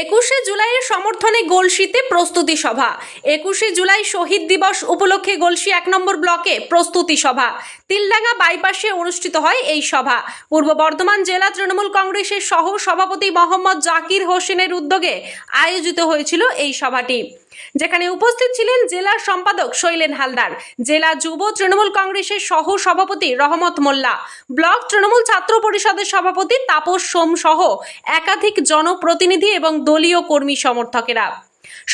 একুশে জুলাইয়ের সমর্থনে গলসিতে প্রস্তুতি সভা। 21শে জুলাই শহীদ দিবস উপলক্ষে গলসি 1 নম্বর ব্লকে প্রস্তুতি সভা। তিলডাঙ্গা বাইপাসে অনুষ্ঠিত হয় এই সভা। পূর্ব বর্ধমান জেলা তৃণমূল কংগ্রেসের সহ সভাপতি মোহাম্মদ জাকির হোসেনের উদ্যোগে আয়োজিত হয়েছিল এই সভাটি, যেখানে উপস্থিত ছিলেন জেলা সম্পাদক শৈলেন হালদার, জেলা যুব তৃণমূল কংগ্রেসের সহ সভাপতি রহমত মোল্লা, ব্লক তৃণমূল ছাত্র পরিষদের সভাপতি তাপস সোম সহ একাধিক জনপ্রতিনিধি এবং দলীয় কর্মী সমর্থকেরা।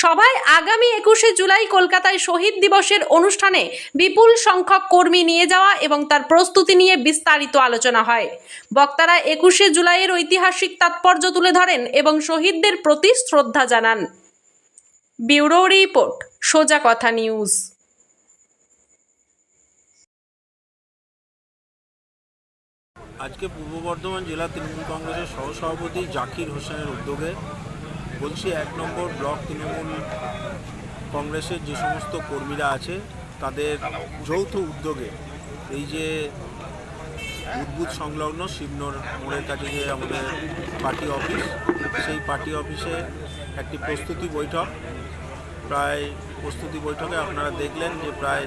সভায় আগামী 21শে জুলাই কলকাতায় শহীদ দিবসের অনুষ্ঠানে বিপুল সংখ্যক কর্মী নিয়ে যাওয়া এবং তার প্রস্তুতি নিয়ে বিস্তারিত আলোচনা হয়। বক্তারা 21শে জুলাইয়ের ঐতিহাসিক তাৎপর্য তুলে ধরেন এবং শহীদদের প্রতি শ্রদ্ধা জানান। ব্যুরো রিপোর্ট, সোজা কথা নিউজ। আজকে পূর্ব বর্ধমান জেলা তৃণমূল কংগ্রেসের সহসভাপতি জাকির হোসেনের উদ্যোগে বলছি 1 নম্বর ব্লক তৃণমূল কংগ্রেসের যে সমস্ত কর্মীরা আছে তাদের যৌথ উদ্যোগে এই যে উদ্বুধ সংলগ্ন শিবনোর মোড়ের কাছে যে আমাদের পার্টি অফিস, সেই পার্টি অফিসে একটি প্রস্তুতি বৈঠক। প্রায় প্রস্তুতি বৈঠকে আপনারা দেখলেন যে প্রায়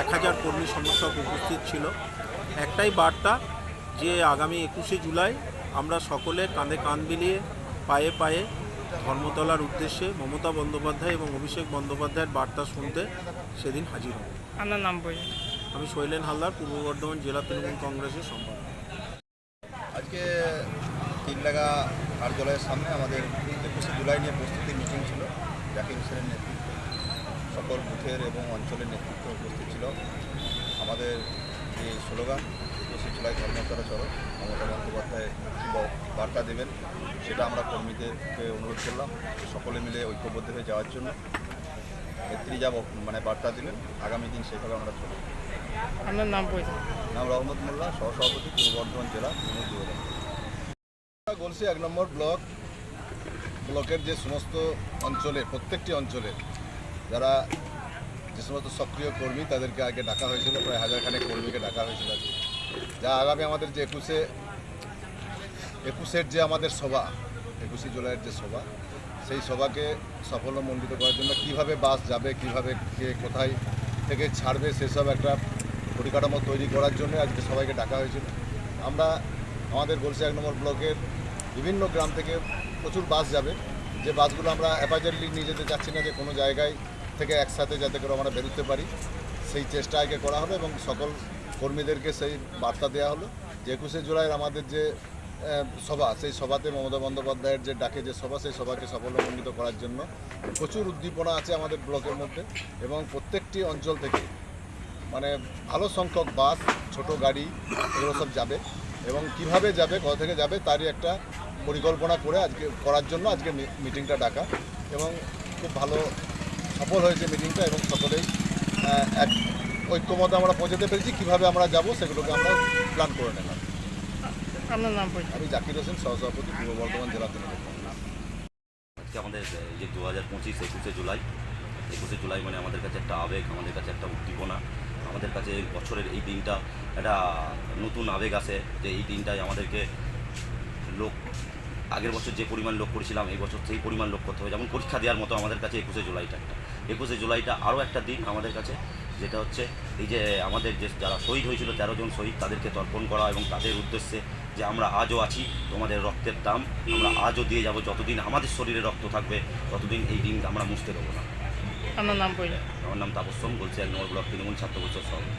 1000 কর্মী সমর্থক উপস্থিত ছিল। একটাই বার্তা যে আগামী 21শে জুলাই আমরা সকলে কাঁধে কাঁধ মিলিয়ে পায়ে পায়ে ধর্মতলার উদ্দেশ্যে মমতা বন্দ্যোপাধ্যায় এবং অভিষেক বন্দ্যোপাধ্যায়ের বার্তা শুনতে সেদিন হাজির হব। আপনার নাম বলুন। আমি শৈলেন হালদার, পূর্ব বর্ধমান জেলা তৃণমূল কংগ্রেসের সম্পাদক। আজকে তিলডাঙ্গা কার্যালয়ের সামনে আমাদের 21শে জুলাই নিয়ে প্রস্তুতি মিটিং ছিল। জাকির হোসেনের নেতৃত্বে সকল বুথের এবং অঞ্চলের নেতৃত্ব উপস্থিত ছিল। আমাদের যে স্লোগান 21শে জুলাই ধর্মতলা চলো, মমতা বন্দ্যোপাধ্যায় কী বার্তা দেবেন সেটা আমরা কর্মীদেরকে অনুরোধ করলাম সকলে মিলে ঐক্যবদ্ধ হয়ে যাওয়ার জন্য। নেত্রী যা বার্তা দিলেন আগামী দিন সেভাবে আমরা চলব। আপনার নাম বলুন। নাম রহমত মোল্লা, সহসভাপতি, পূর্ব বর্ধমান জেলা তৃণমূল যুব কংগ্রেস। গলসি 1 নম্বর ব্লকের যে সমস্ত অঞ্চলে, প্রত্যেকটি অঞ্চলে যারা যে সমস্ত সক্রিয় কর্মী তাদেরকে আগে ডাকা হয়েছিল, প্রায় 1000 খানেক কর্মীকে ডাকা হয়েছিল। যা আগামী আমাদের যে 21শের যে আমাদের সভা, 21শে জুলাইয়ের যে সভা, সেই সভাকে সাফল্যমণ্ডিত করার জন্য কীভাবে বাস যাবে, কীভাবে কে কোথায় থেকে ছাড়বে, সেসব একটা পরিকাঠামো তৈরি করার জন্য আজকে সবাইকে ডাকা হয়েছিল। আমরা আমাদের গলসি 1 নম্বর ব্লকের বিভিন্ন গ্রাম থেকে প্রচুর বাস যাবে, যে বাসগুলো আমরা অ্যাপাজেন্টলি নিয়ে যেতে চাচ্ছি না, যে কোনো জায়গায় থেকে একসাথে যাতে করে আমরা বেরোতে পারি, সেই চেষ্টা আগে করা হলো এবং সকল কর্মীদেরকে সেই বার্তা দেওয়া হলো যে 21শে জুলাইয়ের আমাদের যে সভা, সেই সভাতে মমতা বন্দ্যোপাধ্যায়ের যে ডাকে যে সভা, সেই সভাকে সাফল্যমণ্ডিত করার জন্য প্রচুর উদ্দীপনা আছে আমাদের ব্লকের মধ্যে এবং প্রত্যেকটি অঞ্চল থেকে ভালো সংখ্যক বাস, ছোট গাড়ি এগুলো সব যাবে এবং কিভাবে যাবে, কোথা থেকে যাবে তারই একটা পরিকল্পনা করে আজকে করার জন্য আজকে মিটিংটা ডাকা এবং খুব ভালো সফল হয়েছে মিটিংটা এবং সকলেই এক ঐক্যমতে আমরা পৌঁছাতে পেরেছি। কীভাবে আমরা যাব সেগুলোকে আমরা প্ল্যান করে নিলাম। আপনার নাম বলুন। আমি জাকির হোসেন, সহসভাপতি, পূর্ব বর্ধমান জেলা তৃণমূল কংগ্রেস। আজকে আমাদের যে 2025 21শে জুলাই মানে আমাদের কাছে একটা আবেগ, আমাদের কাছে একটা উদ্দীপনা, আমাদের কাছে বছরের এই দিনটা একটা নতুন আবেগ আছে যে এই দিনটাই আমাদেরকে আগের বছর যে পরিমাণ লোক করেছিলাম এই বছর সেই পরিমাণ লোক করতে হবে। যেমন পরীক্ষা দেওয়ার মতো আমাদের কাছে 21শে জুলাইটা 21শে জুলাইটা আরও একটা দিন আমাদের কাছে, যেটা হচ্ছে এই যে আমাদের যে যারা শহীদ হয়েছিল 13 জন শহীদ, তাদেরকে তর্পণ করা এবং তাদের উদ্দেশ্যে যে আমরা আজও আছি, তোমাদের রক্তের দাম আমরা আজও দিয়ে যাব, যতদিন আমাদের শরীরে রক্ত থাকবে ততদিন এই দিন আমরা মুছতে দেবো না। আপনার নাম বলুন। আমার নাম তাপস সোম, বলছি 1 নম্বর ব্লক তৃণমূল ছাত্র পরিষদ সভাপতি।